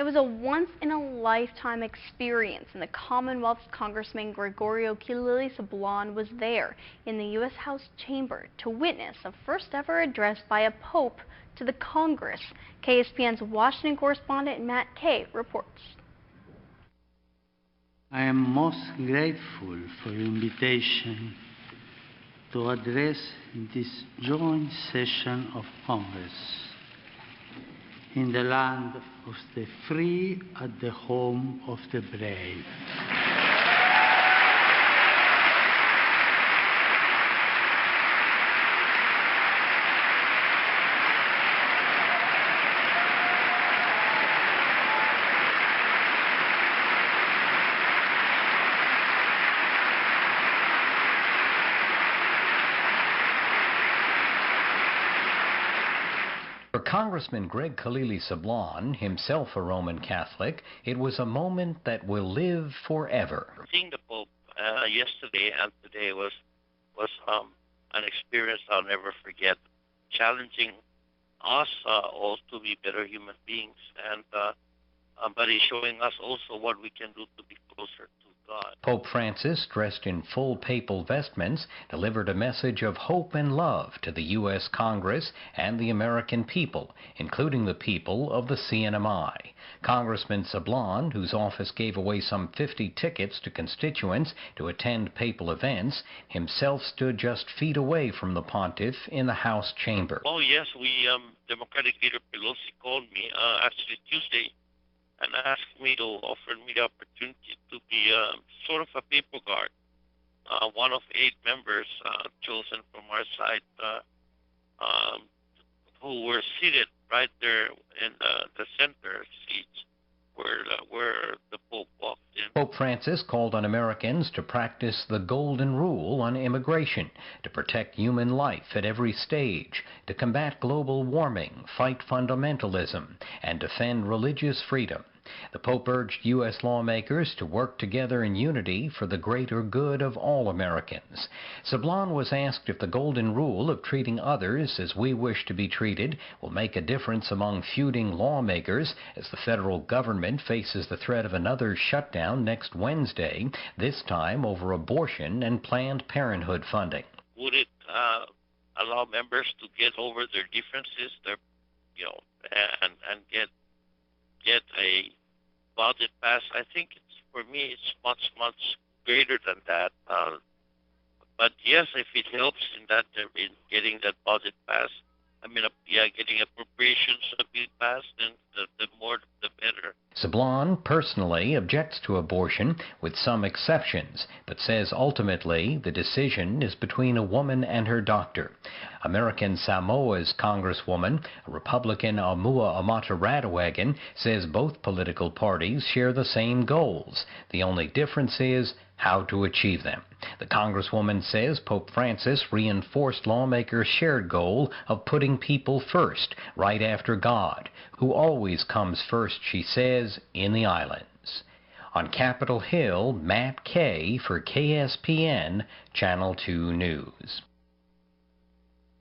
was a once-in-a-lifetime experience, and the Commonwealth's Congressman Gregorio Kilili Sablan was there in the U.S. House chamber to witness a first-ever address by a pope to the Congress. KSPN's Washington correspondent Matt Kay reports. I am most grateful for the invitation to address this joint session of Congress in the land of the free at the home of the brave. For Congressman Greg Kilili Sablan, himself a Roman Catholic, it was a moment that will live forever. Seeing the Pope yesterday and today was an experience I'll never forget, challenging us all to be better human beings, and but he's showing us also what we can do to be closer to God. Pope Francis, dressed in full papal vestments, delivered a message of hope and love to the U.S. Congress and the American people, including the people of the CNMI. Congressman Sablan, whose office gave away some 50 tickets to constituents to attend papal events, himself stood just feet away from the pontiff in the House chamber. Oh yes, Democratic leader Pelosi called me actually Tuesday and asked me to offer me the opportunity to be sort of a paper guard, one of 8 members chosen from our side who were seated right there in the center seats where the Pope walked in. Pope Francis called on Americans to practice the golden rule on immigration, to protect human life at every stage, to combat global warming, fight fundamentalism, and defend religious freedom. The Pope urged U.S. lawmakers to work together in unity for the greater good of all Americans. Sablan was asked if the golden rule of treating others as we wish to be treated will make a difference among feuding lawmakers as the federal government faces the threat of another shutdown next Wednesday, this time over abortion and Planned Parenthood funding. Would it allow members to get over their differences, and get a budget passed? I think for me it's much greater than that. But yes, if it helps in getting that budget passed, getting appropriations being passed, then the more the better. Sablan personally objects to abortion with some exceptions, but says ultimately the decision is between a woman and her doctor. American Samoa's Congresswoman, Republican Amua Amata-Rattawagan, says both political parties share the same goals. The only difference is how to achieve them. The Congresswoman says Pope Francis reinforced lawmakers' shared goal of putting people first, right after God, who always comes first, she says, in the islands. On Capitol Hill, Matt Kay for KSPN Channel 2 News.